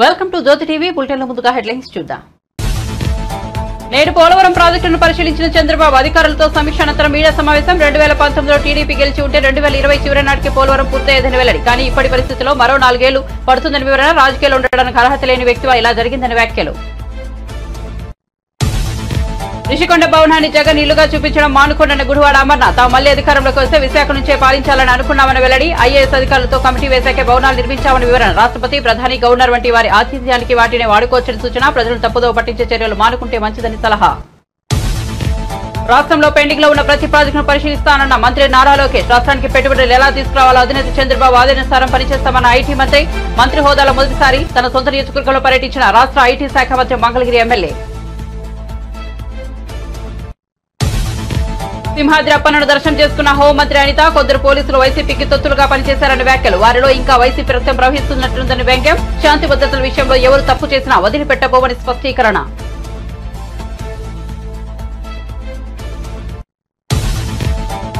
Welcome to Jyothi TV bulletin లో ముందుగా headlines చూద్దాం. నేడు పోలవరం ప్రాజెక్టును పరిశీలించిన చంద్రబాబు అధికారులతో సమీక్ష అనంతరం మీడియా సమావేశం. 2019లో టీడీపీ గెలిచి ఉంటే 2020 చివరి నాటికి పోలవరం పూర్తయ్యేదని వెల్లడి. కానీ ఇప్పటి పరిస్థితుల్లో మరో 4 ఏళ్లు పడుతుందని వివరణ. రాజకీయాలు ఉండడానికి అర్హత లేని వ్యక్తిగా ఇలా జరిగిందని వ్యాఖ్యలు. రిషికొండ భవనాన్ని జగన్ ఇల్లుగా చూపించడం మానుకోండన్న గుడివాడ అమర్నాథ్. తాము మళ్లీ అధికారంలోకి వస్తే విశాఖ నుంచే పాలించాలని అనుకున్నామని వెల్లడి. ఐఏఎస్ అధికారులతో కమిటీ వేశాకే భవనాలు నిర్మించామని వివరణ. రాష్ట్రపతి, ప్రధాని, గవర్నర్ వంటి వారి ఆతిథ్యానికి వాటిని వాడుకోవచ్చని సూచన. ప్రజలను తప్పుదోవ పట్టించే చర్యలు మానుకుంటే మంచిదని సలహా. రాష్ట్రంలో పెండింగ్ లో ఉన్న ప్రతి ప్రాజెక్టును పరిశీలిస్తానన్న మంత్రి నారా లోకేష్. రాష్ట్రానికి పెట్టుబడులు ఎలా తీసుకురావాలో అధినేత చంద్రబాబు ఆదేశానుసారం పనిచేస్తామన్న ఐటీ మంత్రి. మంత్రి హోదాలో మొదటిసారి తన సొంత నియోజకవర్గంలో పర్యటించిన రాష్ట్ర ఐటీ శాఖ మంత్రి మంగళగిరి ఎమ్మెల్యే. సింహాద్రి అప్పన్నను దర్శనం చేసుకున్న హోంమంత్రి అనిత. కొందరు పోలీసులు వైసీపీకి తొత్తులుగా పనిచేశారని వ్యాఖ్యలు. వారిలో ఇంకా వైసీపీ రక్తం ప్రవహిస్తున్నట్లుందని వ్యంగ్యం. శాంతి భద్రతల విషయంలో ఎవరు తప్పు చేసినా వదిలిపెట్టబోవని స్పష్టీకరణ.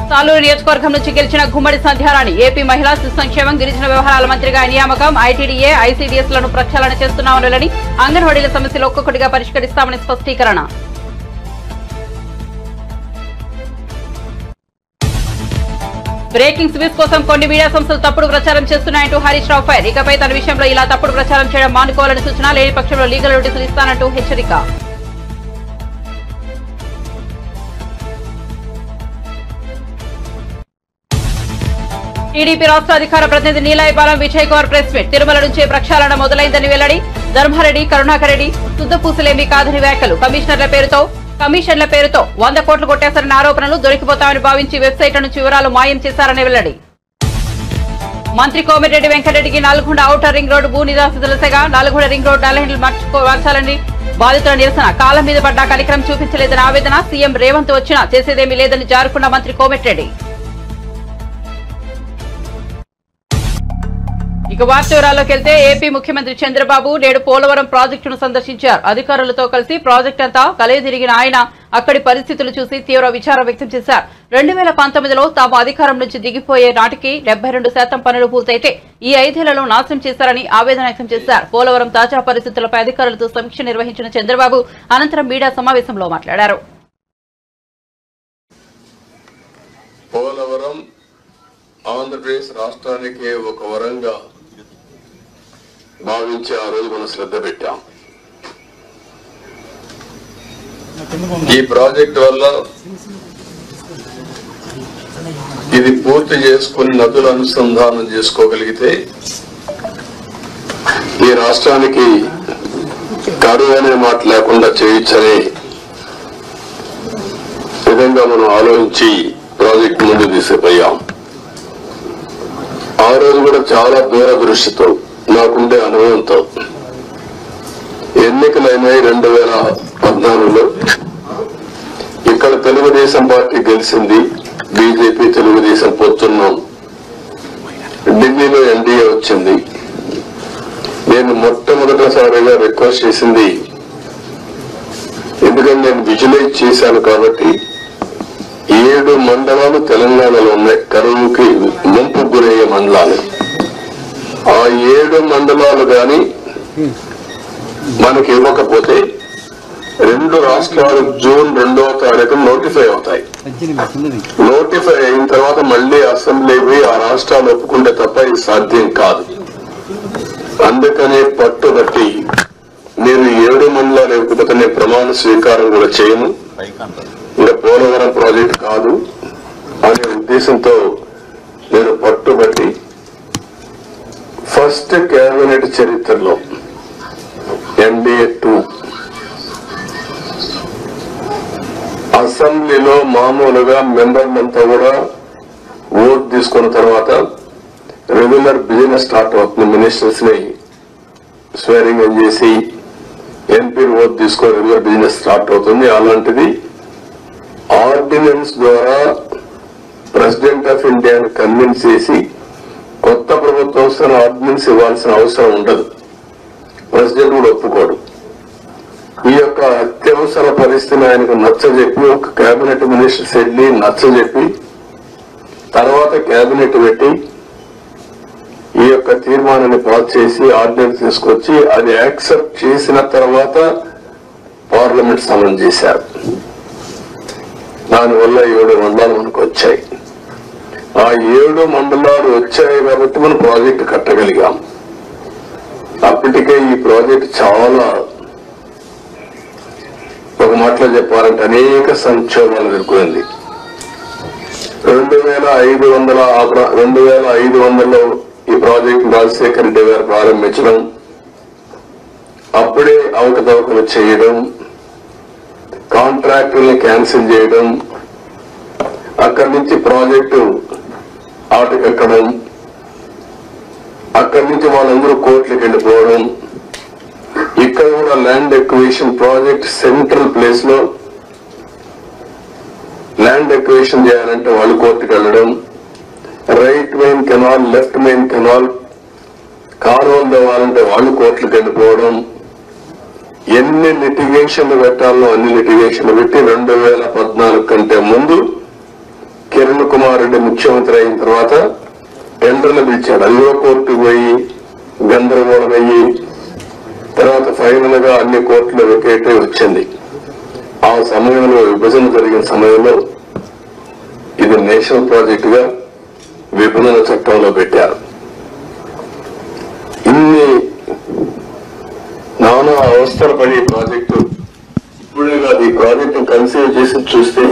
సాలూరు నియోజకవర్గం నుంచి గెలిచిన గుమ్మడి సంధ్యారాణి. ఏపీ మహిళా శిశు సంక్షేమం, గిరిజన వ్యవహారాల మంత్రిగా నియామకం. ఐటీడీఏ, ఐసీడీఎస్ లను ప్రక్షాళన చేస్తున్నామని, అంగన్వాడీల సమస్యలు ఒక్కొక్కటిగా పరిష్కరిస్తామని స్పష్టీకరణ. బ్రేకింగ్ న్యూస్ కోసం కొన్ని మీడియా సంస్థలు తప్పుడు ప్రచారం చేస్తున్నాయంటూ హరీష్ రావు ఫైర్. ఇకపై తన విషయంలో ఇలా తప్పుడు ప్రచారం చేయడం మానుకోవాలని సూచన. లేని పక్షంలో లీగల్ నోటీసులు ఇస్తానంటూ హెచ్చరిక. టీడీపీ రాష్ట్ర అధికార ప్రతినిధి నీలాయపాలెం విజయ్ కుమార్ ప్రెస్ మీట్. తిరుమల నుంచే ప్రక్షాళన మొదలైందని వెల్లడి. ధర్మారెడ్డి, కరుణాకర్ రెడ్డి శుద్ధపూసలేమీ కాదని వ్యాఖ్యలు. కమిషన్ల పేరుతో 100 కోట్లు కొట్టేశారన్న ఆరోపణలు. దొరికిపోతామని భావించి వెబ్సైట్ల నుంచి వివరాలు మాయం చేశారని వెల్లడి. మంత్రి కోమిరెడ్డి వెంకటరెడ్డికి నల్గొండ ఔటర్ రింగ్ రోడ్డు భూ నిరాశితుల సెగ. నల్గొండ రింగ్ రోడ్డు నల్లహండ్లు మార్చాలని బాధితుల నిరసన. కాలం మీద పడ్డా కనికరం చూపించలేదని ఆవేదన. సీఎం రేవంత్ వచ్చినా చేసేదేమీ లేదని జారుకున్న మంత్రి కోమిరెడ్డి. ఇక వార్త వివరాల్లోకి వెళ్తే ఏపీ ముఖ్యమంత్రి చంద్రబాబు నేడు పోలవరం ప్రాజెక్టును సందర్శించారు. అధికారులతో కలిసి ప్రాజెక్టు అంతా కలయతిరిగిన ఆయన అక్కడి పరిస్థితులు చూసి తీవ్ర విచారం వ్యక్తం చేశారు. 2019లో తాము అధికారం నుంచి దిగిపోయే నాటికి 72% పనులు పూర్తయితే ఈ 5 ఏళ్లలో నాశనం చేశారని ఆవేదన వ్యక్తం చేశారు. పోలవరం తాజా పరిస్థితులపై అధికారులతో సమీక్ష నిర్వహించిన చంద్రబాబు అనంతరం మీడియా సమావేశంలో మాట్లాడారు. పోలవరం ఆంధ్రప్రదేశ్ రాష్ట్రానికి ఒక వరంగా భావించి ఆ రోజు మనం శ్రద్ధ పెట్టాం. ఈ ప్రాజెక్టు వల్ల ఇది పూర్తి చేసుకుని నదుల అనుసంధానం చేసుకోగలిగితే ఈ రాష్ట్రానికి కరువు అనే మాట లేకుండా చేయొచ్చనే విధంగా మనం ఆలోచించి ప్రాజెక్టు ముందు తీసుకుపోయాం. ఆ రోజు కూడా చాలా దూరదృష్టితో నాకుండే అనుభవంతో ఎన్నికలైనాయి. 2014లో ఇక్కడ తెలుగుదేశం పార్టీ గెలిచింది. బీజేపీ తెలుగుదేశం పొత్తున్నాం. ఢిల్లీలో ఎన్డీఏ వచ్చింది. నేను మొట్టమొదటిసారిగా రిక్వెస్ట్ చేసింది, ఎందుకంటే నేను విజువలైజ్ చేశాను కాబట్టి 7 మండలాలు తెలంగాణలో ఉన్నాయి కరువుకి ముంపు గురయ్యే మండలాలు. ఆ 7 మండలాలు గాని మనకి ఇవ్వకపోతే 2 రాష్ట్రాలు జూన్ 2వ తారీఖున నోటిఫై అవుతాయి. నోటిఫై అయిన తర్వాత మళ్లీ అసెంబ్లీకి ఆ రాష్ట్రాలు ఒప్పుకుంటే తప్ప ఇది సాధ్యం కాదు. అందుకనే పట్టుబట్టి నేను 7 మండలాలు ఇవ్వకపోతే నేను ప్రమాణ స్వీకారం కూడా చేయను, ఇంకా పోలవరం ప్రాజెక్ట్ కాదు అనే ఉద్దేశంతో నేను పట్టుబట్టి ఫస్ట్ కేబినెట్ చరిత్రలో ఎన్డీఏ 2 అసెంబ్లీలో మామూలుగా మెంబర్లంతా కూడా ఓట్ తీసుకున్న తర్వాత రెగ్యులర్ బిజినెస్ స్టార్ట్ అవుతుంది. మినిస్టర్స్ ని స్వేరింగ్ ఇన్ చేసి ఎంపీ ఓట్ తీసుకొని రెగ్యులర్ బిజినెస్ స్టార్ట్ అవుతుంది. అలాంటిది ఆర్డినెన్స్ ద్వారా ప్రెసిడెంట్ ఆఫ్ ఇండియాని కన్విన్స్ చేసి కొత్త ప్రభుత్వం వస్తున్న ఆర్డినెన్స్ ఇవ్వాల్సిన అవసరం ఉండదు. ప్రెసిడెంట్ కూడా ఒప్పుకోడు. ఈ యొక్క అత్యవసర పరిస్థితిని ఆయనకు నచ్చజెప్పి ఒక కేబినెట్ మినిస్టర్స్ వెళ్ళి నచ్చజెప్పి తర్వాత కేబినెట్ పెట్టి ఈ యొక్క యొక్క తీర్మానాన్ని పాస్ చేసి ఆర్డినెన్స్ తీసుకొచ్చి అది యాక్సెప్ట్ చేసిన తర్వాత పార్లమెంట్ సమన్ చేశారు. దానివల్ల 7 మండలాలు మనకు వచ్చాయి. ఆ 7 మండలాలు వచ్చాయి కాబట్టి మనం ప్రాజెక్టు కట్టగలిగాం. అప్పటికే ఈ ప్రాజెక్ట్ చాలా, ఒక మాటలో చెప్పాలంటే అనేక సంక్షోభాలు ఎదుర్కొంది. 2500లో ఈ ప్రాజెక్ట్ రాజశేఖర రెడ్డి గారు ప్రారంభించడం, అప్పుడే అవకతవకలు చేయడం, కాంట్రాక్టుల్ని క్యాన్సిల్ చేయడం, అక్కడి నుంచి ప్రాజెక్టు ఆటకెక్కడం, అక్కడి నుంచి వాళ్ళందరూ కోర్టులకు వెళ్ళిపోవడం, ఇక్కడ కూడా land acquisition project central place లో ల్యాండ్ ఎక్విజిషన్ చేయాలంటే వాళ్ళు కోర్టుకు వెళ్ళడం, right main canal, left main canal కాలువలు తవ్వాలంటే వాళ్ళు కోర్టులకు వెళ్ళిపోవడం, ఎన్ని లిటిగేషన్లు పెట్టాలో అన్ని లిటిగేషన్లు పెట్టి 2014 కంటే ముందు కిరణ్ కుమార్ రెడ్డి ముఖ్యమంత్రి అయిన తర్వాత టెండర్లు పిలిచాడు. అల్లో కోర్టుకు పోయి గందరగోళం అయ్యి తర్వాత ఫైనల్ గా అన్ని కోర్టులు వెకేట్ వచ్చింది. ఆ సమయంలో విభజన జరిగిన సమయంలో ఇది నేషనల్ ప్రాజెక్ట్ గా విభజన చట్టంలో పెట్టారు. ఇన్ని నానా అవస్థలు పడి ప్రాజెక్టు ఇప్పుడే కాదు, ఈ ప్రాజెక్టు కన్సీవ్ చేసి చూస్తే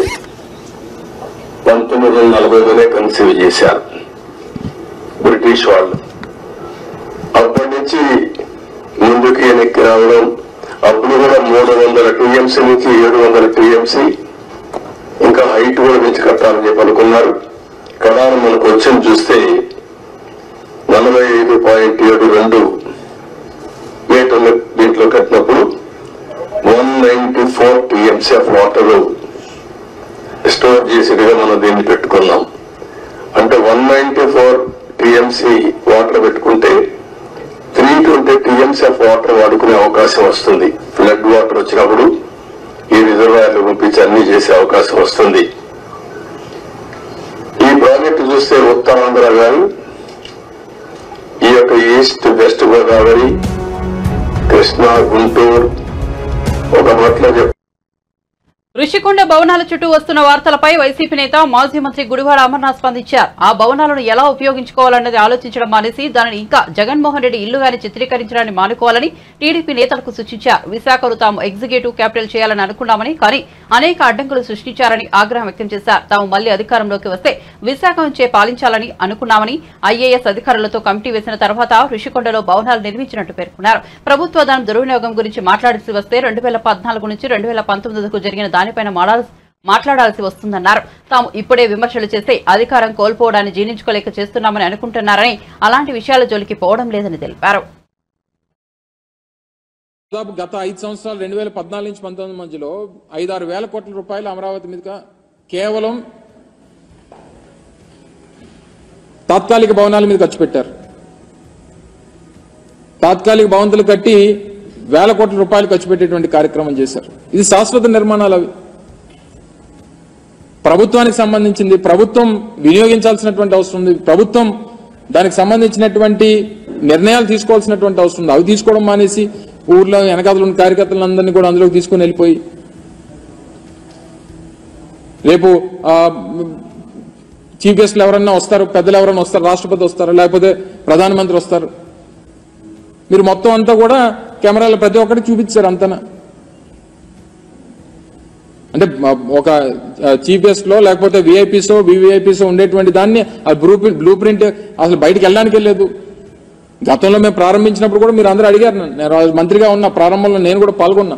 1940లోనే కన్సీవ్ చేశారు బ్రిటిష్ వాళ్ళు. అప్పటి నుంచి ముందుకు వెనక్కి రావడం, అప్పుడు కూడా 300 టీఎంసీ నుంచి 700 టీఎంసీ ఇంకా హైట్ కూడా పెంచి కట్టాలని చెప్పి అనుకున్నారు. కడాన మనకు వచ్చింది చూస్తే 45.72 మీటర్లు దీంట్లో కట్టినప్పుడు 194 టీఎంసీ ఆఫ్ వాటర్ స్టోర్ చేసేదిగా మనం దీన్ని పెట్టుకున్నాం. అంటే 194 టీఎంసీ వాటర్ పెట్టుకుంటే 320 టీఎంసీ ఆఫ్ వాటర్ వాడుకునే అవకాశం వస్తుంది. ఫ్లడ్ వాటర్ వచ్చినప్పుడు ఈ రిజర్వాయర్లు పంపించి అన్ని చేసే అవకాశం వస్తుంది. ఈ ప్రాజెక్టు చూస్తే ఉత్తరాంధ్ర గాని ఈ యొక్క ఈస్ట్ వెస్ట్ గోదావరి, కృష్ణా, గుంటూరు ఒక మాటలో ఋషికొండ భవనాల చుట్టూ వస్తున్న వార్తలపై వైసీపీ నేత మాజీ మంత్రి గుడివాడ అమర్నాథ్ స్పందించారు. ఆ భవనాలను ఎలా ఉపయోగించుకోవాలన్నది ఆలోచించడం మానేసి దానిని ఇంకా జగన్మోహన్ రెడ్డి ఇల్లుగాని చిత్రీకరించడాన్ని మానుకోవాలని టీడీపీ నేతలకు సూచించారు. విశాఖను తాము ఎగ్జిక్యూటివ్ క్యాపిటల్ చేయాలని అనుకున్నామని, కానీ అనేక అడ్డంకులు సృష్టించారని ఆగ్రహం వ్యక్తం చేశారు. తాము మళ్లీ అధికారంలోకి వస్తే విశాఖ నుంచే పాలించాలని అనుకున్నామని, ఐఏఎస్ అధికారులతో కమిటీ వేసిన తర్వాత ఋషికొండలో భవనాలు నిర్మించినట్టు పేర్కొన్నారు. ప్రభుత్వ ధనం దుర్వినియోగం గురించి మాట్లాడాల్సి వస్తే 2014 నుంచి 2019 జరిగిన దానిపైన మాట్లాడాల్సి వస్తుందన్నారు. తాము ఇప్పుడే విమర్శలు చేస్తే అధికారం కోల్పోవడాన్ని జీర్ణించుకోలేక చేస్తున్నామని అనుకుంటున్నారని, అలాంటి విషయాల జోలికి పోవడం లేదని తెలిపారు. గత 5 సంవత్సరాలు 2014 నుంచి 2019 మధ్యలో 5-6 వేల కోట్ల రూపాయలు అమరావతి మీద కేవలం తాత్కాలిక భవనాల మీద ఖర్చు పెట్టారు. తాత్కాలిక భవంతులు కట్టి వేల కోట్ల రూపాయలు ఖర్చు పెట్టేటువంటి కార్యక్రమం చేశారు. ఇది శాశ్వత నిర్మాణాలు. అవి ప్రభుత్వానికి సంబంధించింది, ప్రభుత్వం వినియోగించాల్సినటువంటి అవసరం ఉంది, ప్రభుత్వం దానికి సంబంధించినటువంటి నిర్ణయాలు తీసుకోవాల్సినటువంటి అవసరం ఉంది. అవి తీసుకోవడం మానేసి ఊర్లో వెనకాతలు ఉన్న కార్యకర్తలందరినీ కూడా అందులోకి తీసుకుని వెళ్ళిపోయి రేపు చీఫ్ గెస్ట్లు ఎవరన్నా వస్తారు, పెద్దలు ఎవరన్నా వస్తారు, రాష్ట్రపతి వస్తారు, లేకపోతే ప్రధానమంత్రి వస్తారు. మీరు మొత్తం అంతా కూడా కెమెరాలో ప్రతి ఒక్కటి చూపించారు అంతనా. అంటే ఒక చీఫ్ గెస్ట్ లో లేకపోతే విఐపీసో వివిఐపీసో ఉండేటువంటి దాన్ని ఆ బ్లూ ప్రింట్ అసలు బయటికి వెళ్ళడానికి వెళ్ళలేదు. గతంలో మేము ప్రారంభించినప్పుడు కూడా మీరు అందరూ అడిగారు, నేను మంత్రిగా ఉన్న ప్రారంభంలో నేను కూడా పాల్గొన్నా.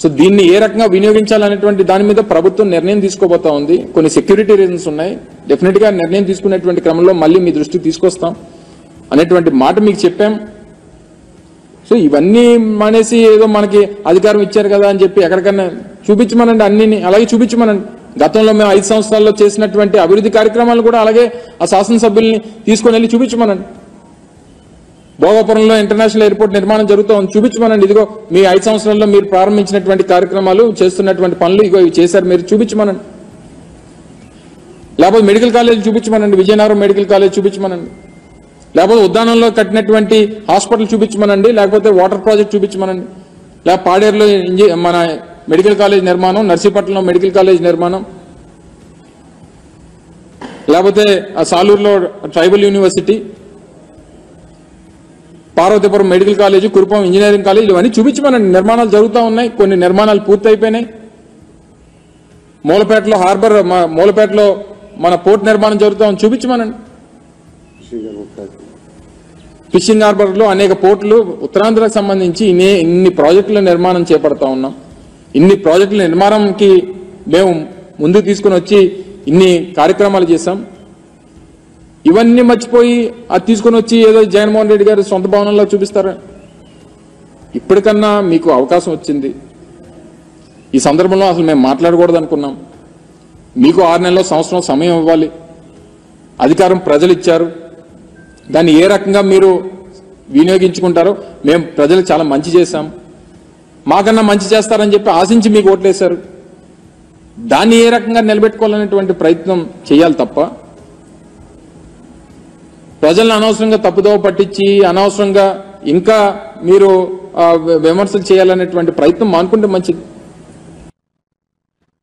సో దీన్ని ఏ రకంగా వినియోగించాలనేటువంటి దాని మీద ప్రభుత్వం నిర్ణయం తీసుకోబోతా ఉంది. కొన్ని సెక్యూరిటీ రీజన్స్ ఉన్నాయి. డెఫినెట్ గా నిర్ణయం తీసుకునేటువంటి క్రమంలో మళ్ళీ మీ దృష్టికి తీసుకొస్తాం అనేటువంటి మాట మీకు చెప్పాం. సో ఇవన్నీ మానేసి ఏదో మనకి అధికారం ఇచ్చారు కదా అని చెప్పి ఎక్కడికన్నా చూపించమనండి, అన్ని అలాగే చూపించమనండి. గతంలో మేము 5 సంవత్సరాల్లో చేసినటువంటి అభివృద్ధి కార్యక్రమాలు కూడా అలాగే ఆ శాసనసభ్యుల్ని తీసుకొని వెళ్ళి చూపించమనండి. భోగాపురంలో ఇంటర్నేషనల్ ఎయిర్పోర్ట్ నిర్మాణం జరుగుతోంది, చూపించమనండి. ఇదిగో మీ 5 సంవత్సరాల్లో మీరు ప్రారంభించినటువంటి కార్యక్రమాలు, చేస్తున్నటువంటి పనులు ఇగో ఇవి చేశారు, మీరు చూపించమనండి. లేకపోతే మెడికల్ కాలేజ్ చూపించమనండి, విజయనగరం మెడికల్ కాలేజ్ చూపించమనండి. లేకపోతే ఉద్యానంలో కట్టినటువంటి హాస్పిటల్ చూపించమనండి, లేకపోతే వాటర్ ప్రాజెక్ట్ చూపించమనండి, లేకపోతే పాడేరులో మన మెడికల్ కాలేజ్ నిర్మాణం, నర్సీపట్నంలో మెడికల్ కాలేజ్ నిర్మాణం, లేకపోతే సాలూరులో tribal university, Parvathipuram medical college, Kurupam engineering college, ఇవన్నీ చూపించమనండి. నిర్మాణాలు జరుగుతూ ఉన్నాయి, కొన్ని నిర్మాణాలు పూర్తి అయిపోయినాయి. మూలపేటలో హార్బర్, మూలపేటలో మన పోర్ట్ నిర్మాణం జరుగుతామని చూపించమనండి. ఫిషింగ్ హార్బర్లో అనేక పోర్టులు ఉత్తరాంధ్రకు సంబంధించి ఇన్ని ప్రాజెక్టుల నిర్మాణం చేపడతా ఉన్నాం. ఇన్ని ప్రాజెక్టుల నిర్మాణంకి మేము ముందుకు తీసుకుని వచ్చి ఇన్ని కార్యక్రమాలు చేశాం. ఇవన్నీ మర్చిపోయి అది తీసుకుని వచ్చి ఏదో జగన్మోహన్ రెడ్డి గారు సొంత భవనంలో చూపిస్తారా? ఇప్పటికన్నా మీకు అవకాశం వచ్చింది. ఈ సందర్భంలో అసలు మేము మాట్లాడకూడదు అనుకున్నాం. మీకు 6 నెలల సంవత్సరం సమయం ఇవ్వాలి. అధికారం ప్రజలు ఇచ్చారు, దాన్ని ఏ రకంగా మీరు వినియోగించుకుంటారో. మేము ప్రజలకు చాలా మంచి చేశాం, మాకన్నా మంచి చేస్తారని చెప్పి ఆశించి మీకు ఓట్లేశారు. దాన్ని ఏ రకంగా నిలబెట్టుకోవాలనేటువంటి ప్రయత్నం చేయాలి తప్ప ప్రజలను అనవసరంగా తప్పుదోవ పట్టించి అనవసరంగా ఇంకా మీరు విమర్శలు చేయాలనేటువంటి ప్రయత్నం మానుకుంటే మంచిది.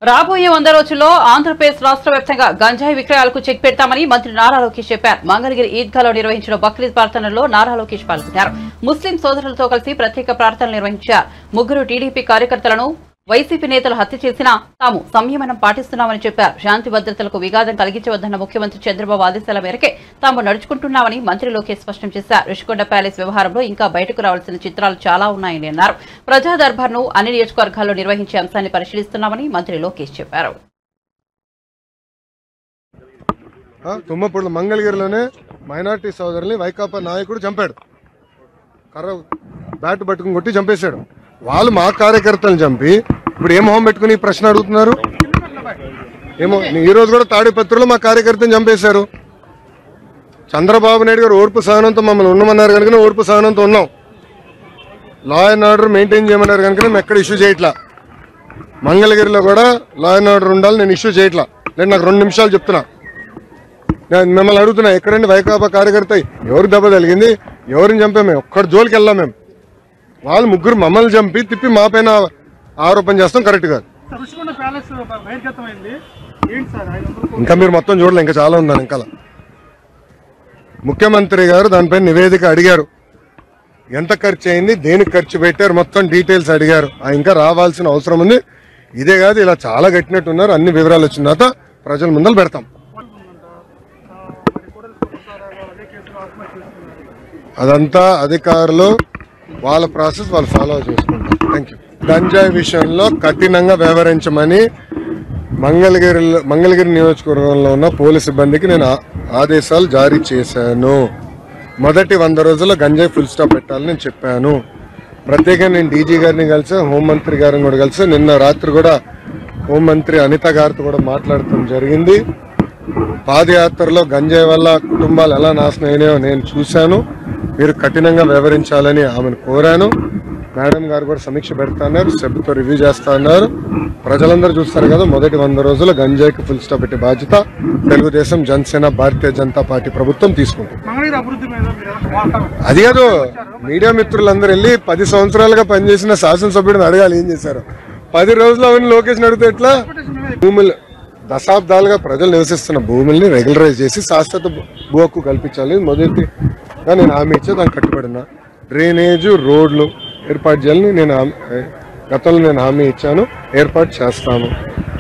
రాబోయే 100 రోజుల్లో ఆంధ్రప్రదేశ్ రాష్ట్ర వ్యాప్తంగా గంజాయి విక్రయాలకు చెక్ పెడతామని మంత్రి నారా లోకేష్ చెప్పారు. మంగళగిరి ఈద్గాలో నిర్వహించిన బక్రీద్ ప్రార్థనలో నారా లోకేష్ పాల్గొన్నారు. ముస్లిం సోదరులతో కలిసి ప్రత్యేక ప్రార్థనలు నిర్వహించారు. 3 టీడీపీ కార్యకర్తలను వైసీపీ నేతలు హత్య చేసినా తాము సంయమనం పాటిస్తున్నామని చెప్పారు. శాంతి భద్రతలకు విఘాతం కలిగించవద్దన్న ముఖ్యమంత్రి చంద్రబాబు ఆదేశాల మేరకే తాము నడుచుకుంటున్నామని మంత్రి లోకేష్ స్పష్టం చేశారు. రుషికొండ ప్యాలెస్ వ్యవహారంలో ఇంకా బయటకు రావాల్సిన చిత్రాలు చాలా ఉన్నాయని అన్నారు. ప్రజా దర్బార్ను అన్ని నియోజకవర్గాల్లో నిర్వహించే అంశాన్ని పరిశీలిస్తున్నామని మంత్రి లోకేష్ చెప్పారు. తుమ్మపూడి మంగళగిరిలోనే మైనార్టీ సోదరుల్ని వైకాపా నాయకుడు చంపాడు. కర్ర బ్యాట్ పట్టుకుని కొట్టి చంపేశాడు. వాళ్ళు మా కార్యకర్తలను చంపి ఇప్పుడు ఏ మొహం పెట్టుకుని ప్రశ్న అడుగుతున్నారు? ఏమో ఈ రోజు కూడా తాడిపత్రిలో మా కార్యకర్తను చంపేశారు. చంద్రబాబు నాయుడు గారు ఓర్పు సహనంతో మమ్మల్ని ఉండమన్నారు కనుక ఓర్పు సహనంతో ఉన్నాం. లా అండ్ ఆర్డర్ మెయింటైన్ చేయమన్నారు కనుక మేము ఎక్కడ ఇష్యూ చేయట్లా. మంగళగిరిలో కూడా లా అండ్ ఆర్డర్ ఉండాలి, నేను ఇష్యూ చేయట్లా. నేను నాకు 2 నిమిషాలు చెప్తున్నా. నేను మిమ్మల్ని అడుగుతున్నా, ఎక్కడండి వైకాపా కార్యకర్త ఎవరు దెబ్బ తగిలింది, ఎవరిని చంపాము? ఒక్కడి జోలికి వెళ్ళాం మేము. వాళ్ళు 3 మమ్మల్ని చంపి తిప్పి మా పైన ఆరోపణ చేస్తాం కరెక్ట్ కాదు. ఇంకా మీరు మొత్తం చూడలే, ఇంకా చాలా ఉందని. ఇంకా ముఖ్యమంత్రి గారు దానిపైన నివేదిక అడిగారు. ఎంత ఖర్చు అయింది, దేనికి ఖర్చు పెట్టారు, మొత్తం డీటెయిల్స్ అడిగారు. ఇంకా రావాల్సిన అవసరం ఉంది. ఇదే కాదు, ఇలా చాలా కట్టినట్టున్నారు. అన్ని వివరాలు వచ్చిన తర్వాత ప్రజల ముందర పెడతాం. అదంతా అధికారులు వాళ్ళ ప్రాసెస్ వాళ్ళు ఫాలో చేసుకుంటారు. Thank you. గంజాయి విషయంలో కఠినంగా వ్యవహరించమని మంగళగిరి నియోజకవర్గంలో ఉన్న పోలీసు సిబ్బందికి నేను ఆదేశాలు జారీ చేశాను. మొదటి 100 రోజుల్లో గంజాయి ఫుల్ స్టాప్ పెట్టాలని నేను చెప్పాను. ప్రత్యేకంగా నేను డీజీ గారిని కలిసి, హోంమంత్రి గారిని కూడా కలిసి, నిన్న రాత్రి కూడా హోంమంత్రి అనిత గారితో కూడా మాట్లాడటం జరిగింది. పాదయాత్రలో గంజాయి వల్ల కుటుంబాలు ఎలా నాశనం అయినాయో నేను చూశాను. మీరు కఠినంగా వ్యవహరించాలని ఆమెను కోరాను. మేడం గారు కూడా సమీక్ష పెడతాన్నారు, సభ్యుతో రివ్యూ చేస్తా అన్నారు. ప్రజలందరూ చూస్తారు కదా, మొదటి 100 రోజుల్లో గంజాయికి ఫుల్ స్టాప్ పెట్టే బాధ్యత తెలుగుదేశం, జనసేన, భారతీయ జనతా పార్టీ ప్రభుత్వం తీసుకుంటుంది. అది కాదు, మీడియా మిత్రులందరూ వెళ్ళి 10 సంవత్సరాలుగా పనిచేసిన శాసనసభ్యుడిని అడగాలి ఏం చేశారు. 10 రోజులు అవన్నీ లోకేష్ అడిగితే ఎట్లా? భూములు దశాబ్దాలుగా ప్రజలు నివసిస్తున్న భూముల్ని రెగ్యులరైజ్ చేసి శాశ్వత భూ హక్కు కల్పించాలి. మొదటిగా నేను హామీ ఇచ్చే దానికి కట్టుబడినా. డ్రైనేజు, రోడ్లు ఏర్పాటు చేయాలని గతంలో నేను హామీ ఇచ్చాను, ఏర్పాటు చేస్తాను.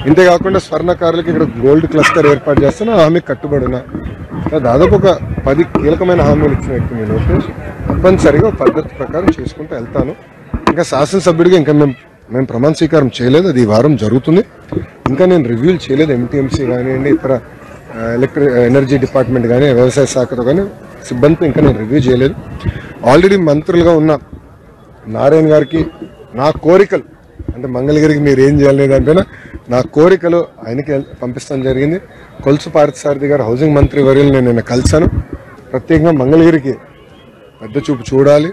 ఇంతేకాకుండా స్వర్ణకారులకి ఇక్కడ గోల్డ్ క్లస్టర్ ఏర్పాటు చేస్తాను, హామీ కట్టుబడినా. దాదాపు ఒక 10 కీలకమైన హామీలు ఇచ్చిన వ్యక్తి మీ లోకేష్. తప్పనిసరిగా పద్ధతి ప్రకారం చేసుకుంటూ వెళ్తాను. ఇంకా శాసనసభ్యుడిగా ఇంకా మేము ప్రమాణ స్వీకారం చేయలేదు, అది ఈ వారం జరుగుతుంది. ఇంకా నేను రివ్యూలు చేయలేదు. ఎంటీఎంసీ కానివ్వండి, ఇతర ఎనర్జీ డిపార్ట్మెంట్ కానీ, వ్యవసాయ శాఖతో కానీ సిబ్బందితో ఇంకా నేను రివ్యూ చేయలేదు. ఆల్రెడీ మంత్రులుగా ఉన్న నారాయణ గారికి నా కోరికలు, అంటే మంగళగిరికి మీరు ఏం చేయాలనే దానిపైన నా కోరికలు ఆయనకి పంపిస్తాం జరిగింది. కొలుసు పార్థసారథి గారు హౌసింగ్ మంత్రి వర్యులు నేను నిన్న కలిశాను. ప్రత్యేకంగా మంగళగిరికి పెద్ద చూపు చూడాలి.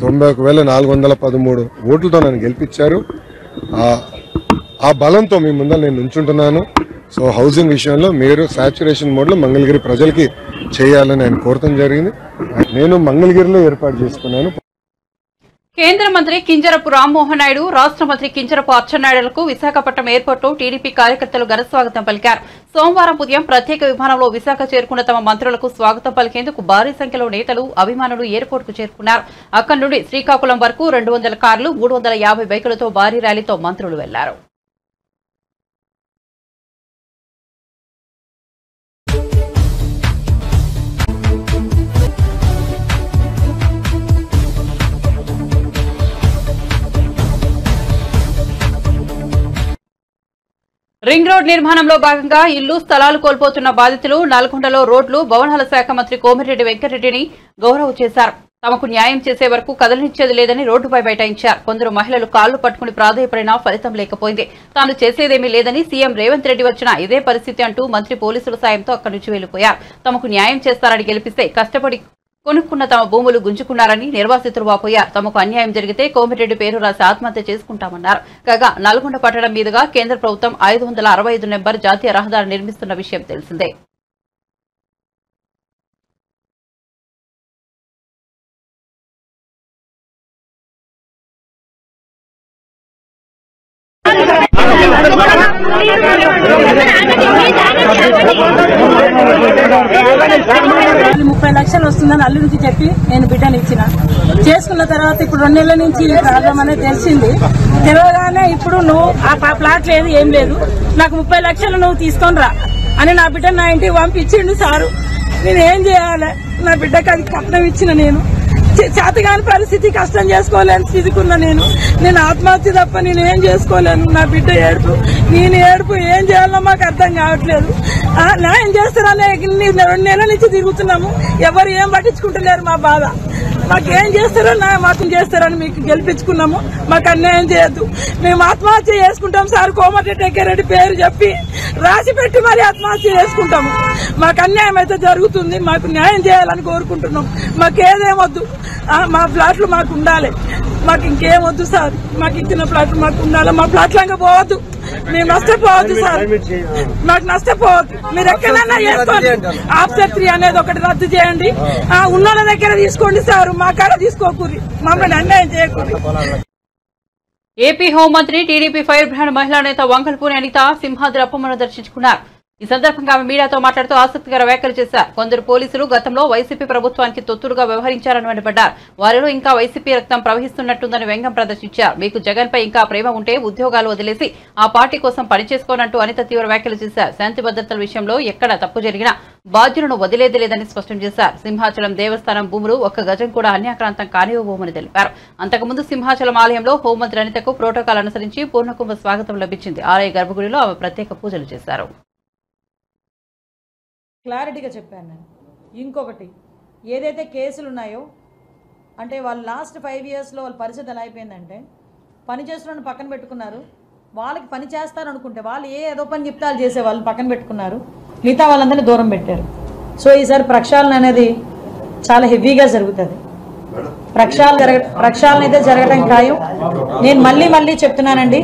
91,413 ఓట్లతో నన్ను గెలిపించారు. ఆ బలంతో మీ ముందర నేను నుంచుంటున్నాను. సో హౌసింగ్ విషయంలో మీరు సాచ్యురేషన్ మోడ్లో మంగళగిరి ప్రజలకి చేయాలని ఆయన కోరటం జరిగింది. నేను మంగళగిరిలో ఏర్పాటు చేసుకున్నాను. కేంద్ర మంత్రి కింజరపు రామ్మోహన్ నాయుడు, రాష్ట్ర మంత్రి కింజరపు అచ్చెన్నాయుడులకు విశాఖపట్నం ఎయిర్పోర్టులో టీడీపీ కార్యకర్తలు ఘనస్వాగతం పలికారు. సోమవారం ఉదయం ప్రత్యేక విమానంలో విశాఖ చేరుకున్న తమ మంత్రులకు స్వాగతం పలికేందుకు భారీ సంఖ్యలో నేతలు, అభిమానులు ఎయిర్పోర్టుకు చేరుకున్నారు. అక్కడి నుండి శ్రీకాకుళం వరకు 200 కార్లు, 350 బైకులతో భారీ ర్యాలీతో మంత్రులు వెళ్లారు. రింగ్ రోడ్ నిర్మాణంలో భాగంగా ఇల్లు, స్థలాలు కోల్పోతున్న బాధితులు నల్గొండలో రోడ్లు, భవనాల శాఖ మంత్రి కోమిరెడ్డి వెంకటరెడ్డిని గౌరవ్ చేశారు. తమకు న్యాయం చేసే వరకు కదలనిచ్చేది లేదని రోడ్డుపై బైఠాయించారు. కొందరు మహిళలు కాళ్లు పట్టుకుని ప్రాధేయపడినా ఫలితం లేకపోయింది. తాను చేసేదేమీ లేదని సీఎం రేవంత్ రెడ్డి వచ్చినా ఇదే పరిస్థితి అంటూ మంత్రి పోలీసుల సాయంతో అక్కడి నుంచి వెళ్లిపోయారు. తమకు న్యాయం చేస్తారని గెలిపిస్తే కష్టపడి కొనుక్కున్న తమ భూములు గుంజుకున్నారని నిర్వాసితులు వాపోయారు. తమకు అన్యాయం జరిగితే కోమిరెడ్డి పేరు రాసి ఆత్మహత్య చేసుకుంటామన్నారు. కాగా నల్గొండ పట్టణం మీదుగా కేంద్ర ప్రభుత్వం 565 నెంబర్ జాతీయ రహదారి నిర్మిస్తున్న విషయం తెలిసిందే. $30 లక్షలు వస్తుందని అల్లుడికి చెప్పి నేను బిడ్డను ఇచ్చిన. చేసుకున్న తర్వాత ఇప్పుడు 2 నెలల నుంచి ప్రాబ్లం అనేది తెలిసింది. తెలియగానే ఇప్పుడు నువ్వు ఆ ప్లాట్ లేదు, ఏం లేదు, నాకు 30 లక్షలు నువ్వు తీసుకొని రా అని నా బిడ్డ నా ఇంటికి పంపించిండు సారు. నేను ఏం చేయాలి? నా బిడ్డకి అది కట్నం ఇచ్చిన నేను చేతగాని పరిస్థితి, కష్టం చేసుకోలేని స్థితికున్నా నేను ఆత్మహత్య తప్ప నేను ఏం చేసుకోలేను. నా బిడ్డ ఏడుపు, నేను ఏడుపు, ఏం చేయాలో మాకు అర్థం కావట్లేదు. న్యాయం చేస్తారనే 2 నెలల నుంచి తిరుగుతున్నాము, ఎవరు ఏం పట్టించుకుంటలేరు మా బాధ. మాకేం చేస్తారో మాకు చేస్తారని మీకు గెలిపించుకున్నాము. మాకు అన్యాయం చేయొద్దు, మేము ఆత్మహత్య చేసుకుంటాం సార్. కోమటిరెడ్డి పేరు చెప్పి రాసి పెట్టి మరి ఆత్మహత్య చేసుకుంటాము. మాకు అన్యాయం అయితే జరుగుతుంది, మాకు న్యాయం చేయాలని కోరుకుంటున్నాం. మాకేదేమొద్దు, మా ప్లాట్లు మాకు ఉండాలి, మాకు ఇంకేమొద్దు సార్. మాకు ఇచ్చిన ప్లాట్లు మాకు ఉండాలి, మా ప్లాట్లంగా పోవద్దు, మేము నష్టపోవద్దు సార్, మాకు నష్టపోవద్దు. మీరు ఎక్కడైనా చేసుకోండి, ఆఫ్టర్ 3 అనేది ఒకటి రద్దు చేయండి. ఉన్న దగ్గర తీసుకోండి సార్, మా కాడ తీసుకోకూరి, మమ్మల్ని అన్యాయం చేయకూరి. ఏపీ హోంమంత్రి, టీడీపీ ఫైర్ బ్రాండ్ మహిళా నేత వంగల్పూరి అనిత సింహాద్రి అప్పమ్మను దర్శించుకున్నారు. ఈ సందర్భంగా ఆమె మీడియాతో మాట్లాడుతూ ఆసక్తికర వ్యాఖ్యలు చేశారు. కొందరు పోలీసులు గతంలో వైసీపీ ప్రభుత్వానికి తొత్తులుగా వ్యవహరించారని మండిపడ్డారు. వారిలో ఇంకా వైసీపీ రక్తం ప్రవహిస్తున్నట్టుందని వ్యంగ్యం ప్రదర్శించారు. మీకు జగన్ పై ఇంకా ప్రేమ ఉంటే ఉద్యోగాలు వదిలేసి ఆ పార్టీ కోసం పనిచేసుకోనంటూ అనిత తీవ్ర వ్యాఖ్యలు చేశారు. శాంతి భద్రతల విషయంలో ఎక్కడ తప్పు జరిగినా బాధ్యులను వదిలేది లేదని స్పష్టం చేశారు. సింహాచలం దేవస్థానం భూములు 1 గజం కూడా అన్యాక్రాంతం కానివ్వబోమని తెలిపారు. అంతకుముందు సింహాచలం ఆలయంలో హోంమంత్రి అనితకు ప్రోటోకాల్ అనుసరించి పూర్ణకుంభ స్వాగతం లభించింది. ఆలయ గర్భగుడిలో ఆమె ప్రత్యేక పూజలు చేశారు. క్లారిటీగా చెప్పాను నేను. ఇంకొకటి, ఏదైతే కేసులు ఉన్నాయో అంటే వాళ్ళు లాస్ట్ 5 ఇయర్స్లో వాళ్ళ పరిస్థితి ఎలా అయిపోయిందంటే, పని చేస్తున్న పక్కన పెట్టుకున్నారు. వాళ్ళకి పని చేస్తారు అనుకుంటే వాళ్ళు ఏదో పని చెప్తే వాళ్ళు చేసే వాళ్ళని పక్కన పెట్టుకున్నారు, మిగతా వాళ్ళందరినీ దూరం పెట్టారు. సో ఈసారి ప్రక్షాళన అనేది చాలా హెవీగా జరుగుతుంది. ప్రక్షాళన అయితే జరగడం ఖాయం. నేను మళ్ళీ చెప్తున్నానండి,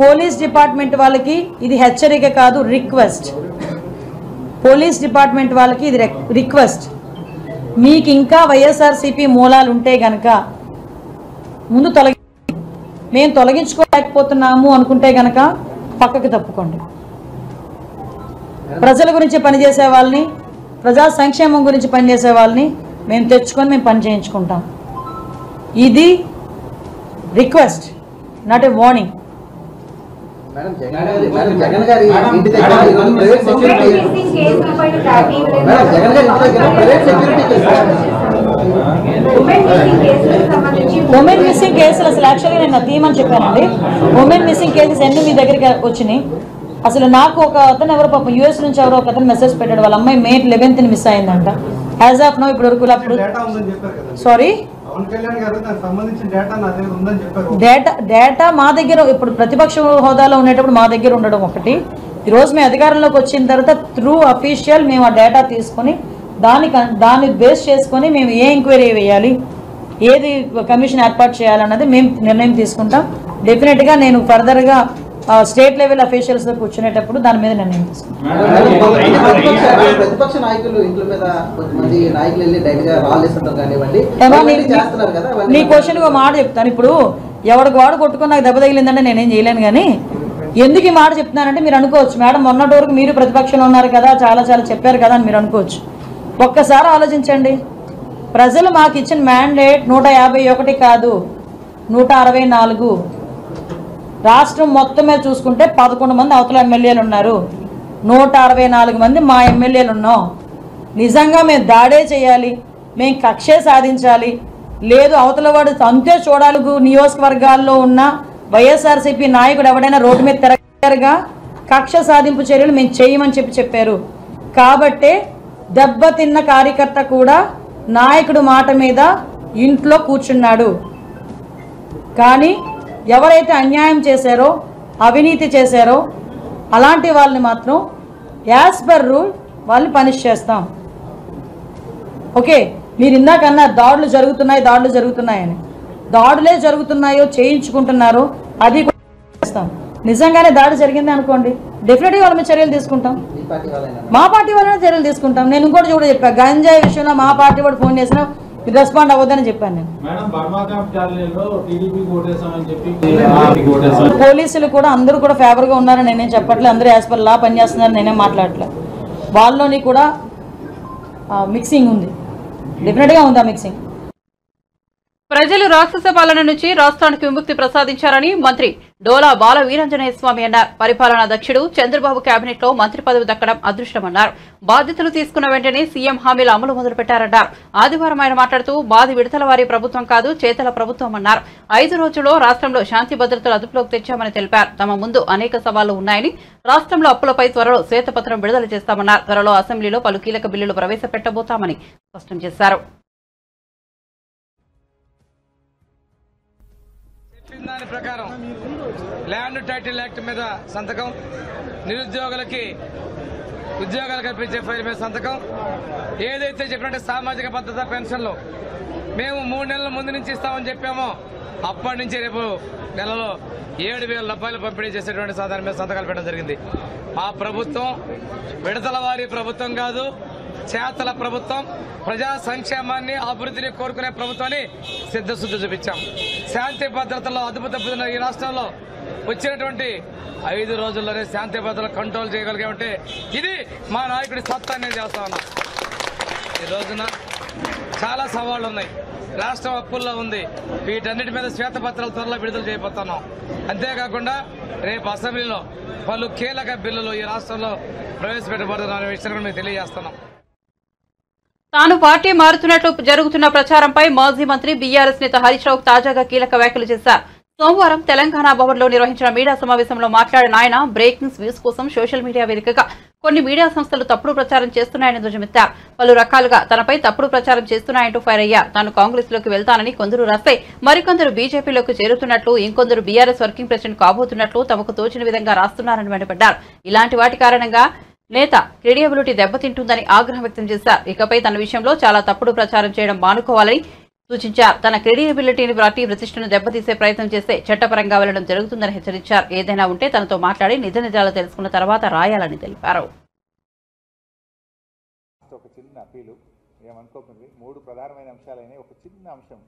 పోలీస్ డిపార్ట్మెంట్ వాళ్ళకి ఇది హెచ్చరిక కాదు, రిక్వెస్ట్. పోలీస్ డిపార్ట్మెంట్ వాళ్ళకి ఇది రిక్వెస్ట్. మీకు ఇంకా వైఎస్ఆర్సీపీ మూలాలు ఉంటే గనక ముందు మేము తొలగించుకోలేకపోతున్నాము అనుకుంటే గనక పక్కకు తప్పుకోండి. ప్రజల గురించి పనిచేసే వాళ్ళని, ప్రజా సంక్షేమం గురించి పనిచేసే వాళ్ళని మేము తెచ్చుకొని మేము పని చేయించుకుంటాం. ఇది request, not a warning. Women missing కేసులు అసలు యాక్చువల్లీ నేను తీయమని చెప్పానండి. ఉమెన్ మిస్సింగ్ కేసెస్ ఎన్ని మీ దగ్గరికి వచ్చినాయి? అసలు నాకు ఒక అతను ఎవరో పాపం యూఎస్ నుంచి ఎవరో ఒక అతను మెసేజ్ పెట్టాడు, వాళ్ళ అమ్మాయి May 11th మిస్ అయిందంట. యాజ్ ఆఫ్ నో ఇప్పుడు వరకు సారీ డేటా మా దగ్గర ఇప్పుడు ప్రతిపక్ష హోదాలో ఉండేటప్పుడు మా దగ్గర ఉండడం ఒకటి. ఈరోజు మేము అధికారంలోకి వచ్చిన తర్వాత త్రూ అఫీషియల్ మేము ఆ డేటా తీసుకొని దాన్ని బేస్ చేసుకొని మేము ఏ ఎంక్వైరీ వేయాలి, ఏది కమిషన్ ఏర్పాటు చేయాలన్నది మేము నిర్ణయం తీసుకుంటాం. డెఫినెట్గా నేను ఫర్దర్గా స్టేట్ లెవెల్ అఫీషియల్స్తో కూర్చునేటప్పుడు దాని మీద నిర్ణయం తీసుకుంటాం. ప్రతిపక్ష నాయకులు ఇంట్లో మీద కొంతమంది నాయకులు వెళ్ళి డైరెక్ట్గా రాలేస్తుంటారు కానివ్వండి. నీ క్వశ్చన్ ఒక మాట చెప్తాను. ఇప్పుడు ఎవరికి వాడు కొట్టుకుని నాకు దెబ్బ తగిలిందంటే నేనేం చేయలేను. కానీ ఎందుకు ఈ మాట చెప్తున్నానంటే మీరు అనుకోవచ్చు, మేడం మొన్నటి వరకు మీరు ప్రతిపక్షంలో ఉన్నారు కదా, చాలా చెప్పారు కదా అని మీరు అనుకోవచ్చు. ఒక్కసారి ఆలోచించండి. ప్రజలు మాకు ఇచ్చిన మ్యాండేట్ 151 కాదు, 164. రాష్ట్రం మొత్తం మీద చూసుకుంటే 11 మంది అవతల ఎమ్మెల్యేలు ఉన్నారు, 164 మంది మా ఎమ్మెల్యేలు ఉన్నాం. నిజంగా మేము దాడే చేయాలి, మేము కక్షే సాధించాలి, లేదు అవతల వాడు అంతే చూడాలి. నియోజకవర్గాల్లో ఉన్న వైఎస్ఆర్సీపీ నాయకుడు ఎవడైనా రోడ్డు మీద తిరగగా కక్ష సాధింపు చర్యలు మేము చేయమని చెప్పారు. కాబట్టే దెబ్బతిన్న కార్యకర్త కూడా నాయకుడు మాట మీద ఇంట్లో కూర్చున్నాడు. కానీ ఎవరైతే అన్యాయం చేశారో, అవినీతి చేశారో అలాంటి వాళ్ళని మాత్రం యాజ్ పర్ రూల్ వాళ్ళని పనిష్ చేస్తాం. ఓకే, మీరు ఇందాకన్నా దాడులు జరుగుతున్నాయని. దాడులే జరుగుతున్నాయో చేయించుకుంటున్నారో అది కూడా చేస్తాం. నిజంగానే దాడి జరిగింది అనుకోండి, డెఫినెట్గా వాళ్ళ మీద చర్యలు తీసుకుంటాం. మా పార్టీ వాళ్ళనే చర్యలు తీసుకుంటాం. నేను ఇంకోటి కూడా చెప్పాను, గంజాయి విషయంలో మా పార్టీ వాడు ఫోన్ చేసినా రెస్పాండ్ అవ్వద్దని చెప్పాను నేను. పోలీసులు కూడా అందరూ కూడా ఫేవర్ గా ఉన్నారని నేనేం చెప్పట్లేదు. అందరూ యాజ్ పర్ లా పనిచేస్తున్నారని నేనేం మాట్లాడట్లేదు. వాళ్ళలోని కూడా మిక్సింగ్ ఉంది, డెఫినెట్ గా ఉంది ఆ మిక్సింగ్. ప్రజలు రాక్షస పాలన నుంచి రాష్ట్రానికి విముక్తి ప్రసాదించారని మంత్రి డోలా బాల వీరాంజనేయ స్వామి అన్నారు. పరిపాలనా దక్షుడు చంద్రబాబు కేబినెట్ లో మంత్రి పదవి దక్కడం అదృష్టమన్నారు. బాధ్యతలు తీసుకున్న వెంటనే సీఎం హామీల అమలు మొదలుపెట్టారన్నారు. ఆదివారం ఆయన మాట్లాడుతూ బాధి విడతల వారి ప్రభుత్వం కాదు, చేతల ప్రభుత్వం అన్నారు. 5 రోజుల్లో రాష్ట్రంలో శాంతి భద్రతలు అదుపులోకి తెచ్చామని తెలిపారు. తమ ముందు అనేక సవాళ్లు ఉన్నాయని, రాష్ట్రంలో అప్పులపై త్వరలో శ్వేతపత్రం విడుదల చేస్తామన్నారు. త్వరలో అసెంబ్లీలో పలు కీలక బిల్లులు ప్రవేశపెట్టబోతామని స్పష్టం చేశారు. దాని ప్రకారం ల్యాండ్ టైటిల్ యాక్ట్ మీద సంతకం, నిరుద్యోగులకి ఉద్యోగాలు కల్పించే ఫైల్ మీద సంతకం, ఏదైతే చెప్పినట్టు సామాజిక భద్రత పెన్షన్లు మేము 3 నెలల ముందు నుంచి ఇస్తామని చెప్పామో అప్పటి నుంచి రేపు నెలలో 7,000 రూపాయలు పంపిణీ చేసేటువంటి సాధారణ మీద సంతకాలు పెట్టడం జరిగింది. ఆ ప్రభుత్వం విడతల వారి ప్రభుత్వం కాదు, చేతల ప్రభుత్వం. ప్రజా సంక్షేమాన్ని, అభివృద్ధిని కోరుకునే ప్రభుత్వాన్ని సిద్ధశుద్ధి చూపించాం. శాంతి భద్రతలో అదుపు తప్పుతున్న ఈ రాష్ట్రంలో వచ్చినటువంటి 5 రోజుల్లోనే శాంతి భద్రతలు కంట్రోల్ చేయగలిగామంటే ఇది మా నాయకుడి సత్తా నేను చేస్తా ఉన్నా. ఈ రోజున చాలా సవాళ్లు ఉన్నాయి. రాష్ట్రం అప్పుల్లో ఉంది. వీటన్నిటి మీద శ్వేతపత్రాలు త్వరలో విడుదల చేయబోతున్నాం. అంతేకాకుండా రేపు అసెంబ్లీలో పలు కీలక బిల్లులు ఈ రాష్ట్రంలో ప్రవేశపెట్టబడుతున్న విషయాన్ని మీకు తెలియజేస్తున్నాం. తాను పార్టీ మారుతున్నట్లు జరుగుతున్న ప్రచారంపై మాజీ మంత్రి బీఆర్ఎస్ నేత హరీష్ రావు తాజాగా కీలక వ్యాఖ్యలు చేశారు. సోమవారం తెలంగాణ భవన్లో నిర్వహించిన మీడియా సమావేశంలో మాట్లాడిన ఆయన బ్రేకింగ్ వ్యూస్ కోసం సోషల్ మీడియా వేదికగా కొన్ని మీడియా సంస్థలు తప్పుడు ప్రచారం చేస్తున్నాయని ధ్వజమెత్తారు. పలు రకాలుగా తనపై తప్పుడు ప్రచారం చేస్తున్నాయంటూ ఫైర్ అయ్యారు. తాను కాంగ్రెస్ లోకి వెళ్తానని కొందరు రాస్తే మరికొందరు బీజేపీలోకి చేరుతున్నట్లు, ఇంకొందరు బీఆర్ఎస్ వర్కింగ్ ప్రెసిడెంట్ కాబోతున్నట్లు తమకు తోచిన విధంగా రాస్తున్నారని మండిపడ్డారు. ఇలాంటి వాటి కారణంగా నేత క్రెడిబిలిటీ దెబ్బతింటుందని ఆగ్రహం వ్యక్తం చేశారు. ఇకపై తన విషయంలో చాలా తప్పుడు ప్రచారం చేయడం మానుకోవాలని సూచించారు. తన క్రెడిబిలిటీని పార్టీ ప్రతిష్టను దెబ్బతీసే ప్రయత్నం చేస్తే చట్టపరంగా వెళ్లడం జరుగుతుందని హెచ్చరించారు. ఏదైనా ఉంటే తనతో మాట్లాడి నిజ నిజాలు తెలుసుకున్న తర్వాత రాయాలని తెలిపారు. ఒక చిన్న అప్పీలు, ఏమనుకోకండి, 3 ప్రధానమైన అంశాలైన ఒక చిన్న అంశం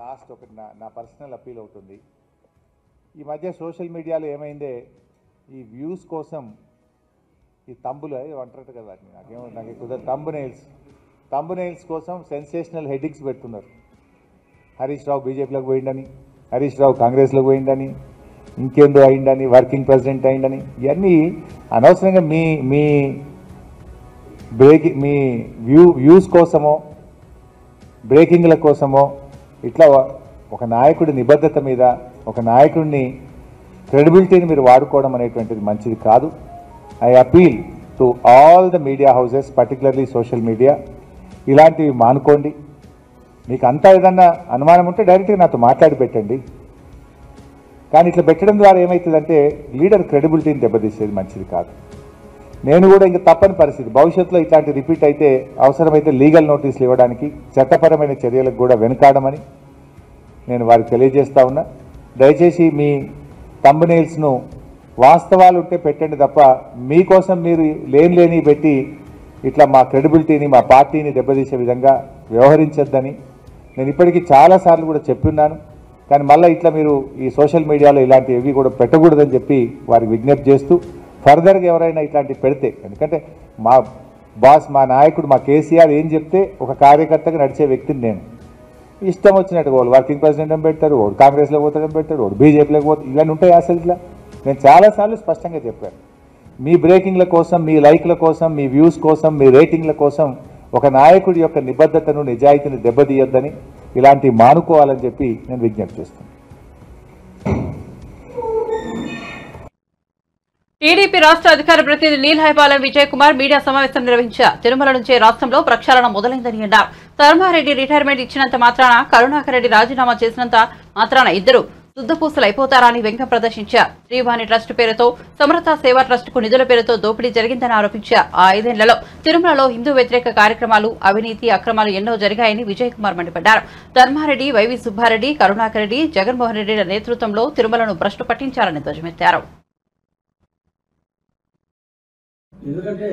లాస్ట్ ఒకటి నా పర్సనల్ అప్పీల్ అవుతుంది. ఈ మధ్య సోషల్ మీడియాలో ఏమైందే, ఈ వ్యూస్ కోసం ఈ తంబులు అంటారు కదా, నాకు కుదరదు, తంబు నెయిల్స్ కోసం సెన్సేషనల్ హెడ్డింగ్స్ పెడుతున్నారు. హరీష్ రావు బీజేపీలోకి పోయిండని, హరీష్ రావు కాంగ్రెస్లోకి పోయిండని, ఇంకేందో అయిందని, వర్కింగ్ ప్రెసిడెంట్ అయిందని, ఇవన్నీ అనవసరంగా మీ వ్యూస్ కోసమో బ్రేకింగ్ల కోసమో ఇట్లా ఒక నాయకుడి నిబద్ధత మీద, ఒక నాయకుడిని క్రెడిబిలిటీని మీరు వాడుకోవడం అనేటువంటిది మంచిది కాదు. I appeal to all the media houses, particularly social media, ఇలాంటివి మానుకోండి. మీకు అంతా ఏదన్నా అనుమానం ఉంటే డైరెక్ట్గా నాతో మాట్లాడి పెట్టండి. కానీ ఇట్లా పెట్టడం ద్వారా ఏమవుతుందంటే లీడర్ క్రెడిబిలిటీని దెబ్బతీసేది మంచిది కాదు. నేను కూడా ఇంకా తప్పని పరిస్థితి, భవిష్యత్తులో ఇట్లాంటి రిపీట్ అయితే అవసరమైతే లీగల్ నోటీసులు ఇవ్వడానికి, చట్టపరమైన చర్యలకు కూడా వెనుకాడమని నేను వారికి తెలియజేస్తా ఉన్నా. దయచేసి మీ థంబ్నెయిల్స్ను వాస్తవాలు ఉంటే పెట్టండి తప్ప మీకోసం మీరు లేని పెట్టి ఇట్లా మా క్రెడిబిలిటీని మా పార్టీని దెబ్బతీసే విధంగా వ్యవహరించొద్దని నేను ఇప్పటికీ చాలాసార్లు కూడా చెప్పున్నాను. కానీ మళ్ళీ ఇట్లా మీరు ఈ సోషల్ మీడియాలో ఇలాంటివి కూడా పెట్టకూడదని చెప్పి వారికి విజ్ఞప్తి చేస్తూ ఫర్దర్గా ఎవరైనా ఇట్లాంటివి పెడితే, ఎందుకంటే మా బాస్ మా నాయకుడు మా కేసీఆర్ ఏం చెప్తే ఒక కార్యకర్తగా నడిచే వ్యక్తిని నేను. ఇష్టం వచ్చినట్టు వాళ్ళు వర్కింగ్ ప్రెసిడెంట్ అని పెడతారు, వాడు కాంగ్రెస్లో పోతాడని పెడతాడు, వాడు బీజేపీలోకి పోతాడు, ఇవన్నీ ఉంటాయి అసలు. ఇట్లా నేను చాలాసార్లు స్పష్టంగా చెప్పాను, మీ బ్రేకింగ్ల కోసం, మీ లైక్ల కోసం, మీ వ్యూస్ కోసం, మీ రేటింగ్ల కోసం ఒక నాయకుడి యొక్క నిబద్ధతను నిజాయితీని దెబ్బతీయొద్దని, ఇలాంటివి మానుకోవాలని చెప్పి నేను విజ్ఞప్తి చేస్తాను. టీడీపీ రాష్ట్ర అధికార ప్రతినిధి నీలహైపాలెం విజయ్ కుమార్ మీడియా సమావేశం నిర్వహించారు. తిరుమల నుంచే రాష్ట్రంలో ప్రక్షాళన మొదలైందని అన్నారు. ధర్మారెడ్డి రిటైర్మెంట్ ఇచ్చినంత మాత్రాన, కరుణాకర్ రెడ్డి రాజీనామా చేసినంత మాత్రాన ఇద్దరు శుద్ధపూసలైపోతారని వ్యంగ్యం ప్రదర్శించారు. శ్రీవాణి ట్రస్ట్ పేరుతో, సమరత సేవా ట్రస్ట్ కు నిధుల పేరుతో దోపిడీ జరిగిందని ఆరోపించారు. ఆ 5 ఏళ్లలో తిరుమలలో హిందూ వ్యతిరేక కార్యక్రమాలు, అవినీతి, అక్రమాలు ఎన్నో జరిగాయని విజయ్ కుమార్ మండిపడ్డారు. ధర్మారెడ్డి, వైవి సుబ్బారెడ్డి, కరుణాకర్ రెడ్డి, జగన్మోహన్ రెడ్డిల నేతృత్వంలో తిరుమలను భ్రష్టు పట్టించారని ధ్వజమెత్తారు. ఎందుకంటే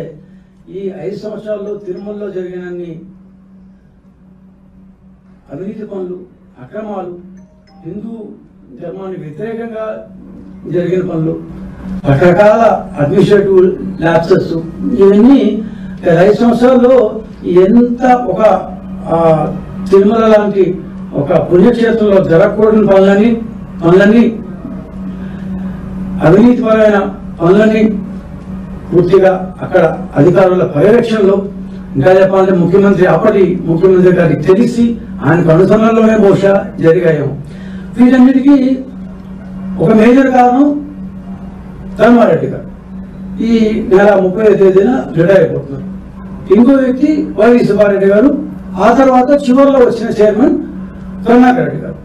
ఈ 5 సంవత్సరాల్లో తిరుమలలో జరిగినన్ని అవినీతి పనులు, అక్రమాలు, హిందూ ధర్మానికి వ్యతిరేకంగా జరిగిన పనులు, రకరకాల అడ్మినిస్ట్రేటివ్ ల్యాప్సెస్, ఇవన్నీ 5 సంవత్సరాల్లో ఎంత ఒక తిరుమల లాంటి ఒక పుణ్యక్షేత్రంలో జరగకూడని పనులన్నీ అవినీతిపరమైన పనులన్నీ పూర్తిగా అక్కడ అధికారుల పర్యవేక్షణలో, ఇంకా చెప్పాలంటే అప్పటి ముఖ్యమంత్రి గారికి తెలిసి ఆయనకు అనుసరణలోనే బహుశా జరిగాయేమో. వీటన్నిటికీ ఒక మేజర్ కారణం ధర్మారెడ్డి గారు ఈ నెల 30వ తేదీన రిటైర్ అయిపోతున్నారు. ఇంకో వ్యక్తి వైవి సుబ్బారెడ్డి గారు, ఆ తర్వాత చివరిలో వచ్చిన చైర్మన్ కరుణాకర్ రెడ్డి గారు.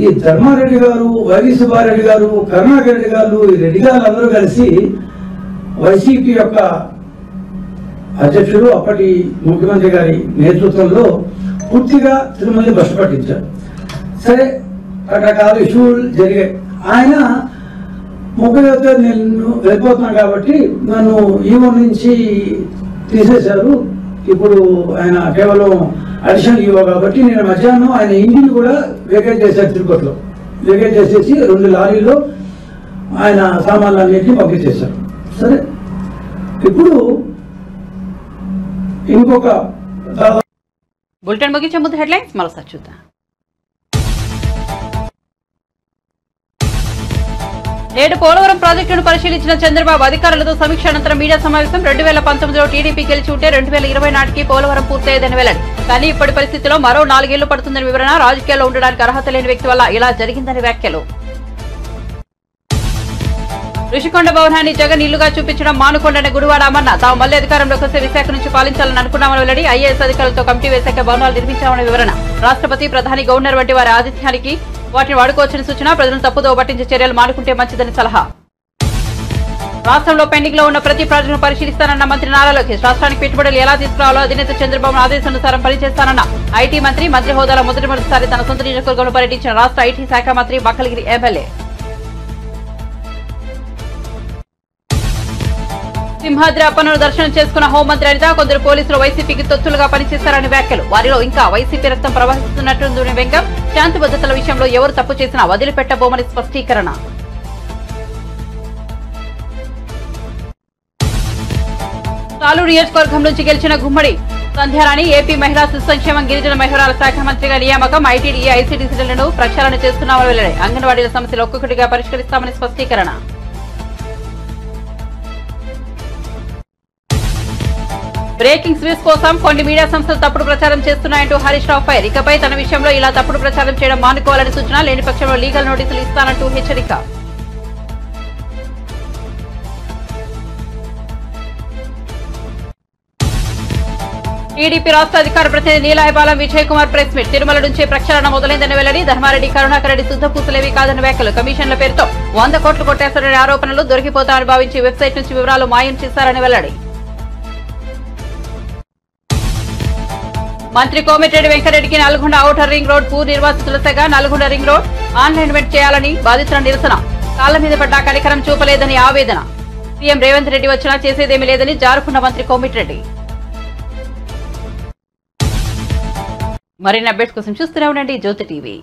ఈ ధర్మారెడ్డి గారు, వైవి సుబ్బారెడ్డి గారు, కరుణాకర్ రెడ్డి గారు, ఈ రెడ్డి గారు అందరూ కలిసి వైసీపీ యొక్క అధ్యక్షుడు అప్పటి ముఖ్యమంత్రి గారి నేతృత్వంలో పూర్తిగా తిరుమలని భ్రష్టు పట్టించారు. సరే, రకరకాల ఇష్యూలు జరిగాయి. ఆయన 30వ నేను వెళ్ళిపోతున్నాను కాబట్టి నన్ను ఈవో నుంచి తీసేశారు, ఇప్పుడు ఆయన కేవలం అడిషనల్ ఈవో కాబట్టి నేను మధ్యాహ్నం ఆయన ఇంటిని కూడా వేకేట్ చేశారు. తిరుపతిలో వేకేట్ చేసేసి 2 లారీల్లో ఆయన సామాన్లన్నింటినీ పంపించేశారు. సరే, ఇప్పుడు ఇంకొక బులెటిన్ ముగించే ముందు హెడ్లైన్స్ మరోసారి చూద్దాం. నేడు పోలవరం ప్రాజెక్టును పరిశీలించిన చంద్రబాబు అధికారులతో సమీక్ష అనంతరం మీడియా సమావేశం. 2019లో టీడీపీ గెలిచి ఉంటే 2020 నాటికి పోలవరం పూర్తయ్యేదని వెల్లడి. కానీ ఇప్పటి పరిస్థితిలో మరో 4 ఏళ్లు పడుతుందని వివరణ. రాజకీయాల్లో ఉండడానికి అర్హత లేని వ్యక్తి వల్ల ఇలా జరిగిందని వ్యాఖ్యలు. ఋషికొండ భవనాన్ని జగన్ ఇల్లుగా చూపించడం మానుకోండని గుడివాడ అమర్న. తాము మళ్లీ అధికారంలోకి వస్తే విశాఖ నుంచి పాలించాలని అనుకున్నామని వెల్లడి. ఐఏఎస్ అధికారులతో కమిటీ వేశాక భవనాలు నిర్మించామని వివరణ. రాష్ట్రపతి, ప్రధాని, గవర్నర్ వంటి వారి ఆతిథ్యానికి వాటిని వాడుకోవచ్చని సూచన. ప్రజలను తప్పుదోవ పట్టించే చర్యలు మానుకుంటే మంచిదని సలహా. రాష్ట్రంలో పెండింగ్ లో ఉన్న ప్రతి ప్రాజెక్టును పరిశీలిస్తానన్న మంత్రి నారా లోకేష్. రాష్ట్రానికి పెట్టుబడులు ఎలా తీసుకురావాలో అధినేత చంద్రబాబు ఆదేశానుసారం పనిచేస్తానన్న ఐటీ మంత్రి. మంత్రి హోదాలో మొదటిసారి తన సొంత నియోజకవర్గంలో పర్యటించిన రాష్ట్ర ఐటీ శాఖ మంత్రి మక్కలగిరి ఎమ్మెల్యే. సింహాద్రి అప్పన్నను దర్శనం చేసుకున్న హోంమంత్రి అనిత. కొందరు పోలీసులు వైసీపీకి తొత్తులుగా పనిచేస్తారని వ్యాఖ్యలు. వారిలో ఇంకా వైసీపీ రక్తం ప్రవహిస్తున్నట్టుంది వ్యంగ్యం. శాంతి భద్రతల విషయంలో ఎవరు తప్పు చేసినా వదిలిపెట్టబోమని స్పష్టీకరణ. తాలూరు నియోజకవర్గం నుంచి గెలిచిన గుమ్మడి సంధ్యారాణి. ఏపీ మహిళా శిశు సంక్షేమం, గిరిజన మహిళల శాఖ మంత్రిగా నియామకం. ఐటీడీ, ఐసీడీసీలను ప్రక్షాళన చేస్తున్నామని వెల్లడి. అంగన్వాడీల సమస్యలు ఒక్కొక్కటిగా పరిష్కరిస్తామని స్పష్టీకరణ. బ్రేకింగ్ స్వీస్ కోసం కొన్ని మీడియా సంస్థలు తప్పుడు ప్రచారం చేస్తున్నాయంటూ హరీష్ రావు ఫైర్. ఇకపై తన విషయంలో ఇలా తప్పుడు ప్రచారం చేయడం మానుకోవాలని సూచన. లేని పక్షంలో లీగల్ నోటీసులు ఇస్తానంటూ హెచ్చరిక. టీడీపీ రాష్ట్ర అధికార ప్రతినిధి నీలహైపాలెం విజయ్ కుమార్ ప్రెస్ మీట్. తిరుమల నుంచే ప్రక్షాళన మొదలైందని వెల్లడి. ధర్మారెడ్డి, కరుణాకర్ రెడ్డి శుద్ధపూసలేవి కాదని వ్యాఖ్యలు. కమిషన్ల పేరుతో 100 కోట్లు కొట్టేస్తారనే ఆరోపణలు. దొరికిపోతామని భావించి వెబ్సైట్ నుంచి వివరాలు మాయం చేశారని వెల్లడి. మంత్రి కోమటిరెడ్డి వెంకటరెడ్డికి నల్గొండ ఔటర్ రింగ్ రోడ్ భూ నిర్వాసితుల తెగ. నల్గొండ రింగ్ రోడ్ ఆన్లైన్మెంట్ చేయాలని బాధితుల నిరసన. కాళ్ల మీద పడ్డా కనికరం చూపలేదని ఆవేదన. సీఎం రేవంత్ రెడ్డి వచ్చినా చేసేదేమీ లేదని జారుకున్న మంత్రి కోమిటిరెడ్డి. మరిన్ని అప్డేట్స్ కోసం చూస్తూనే ఉండండి జ్యోతి టీవీ.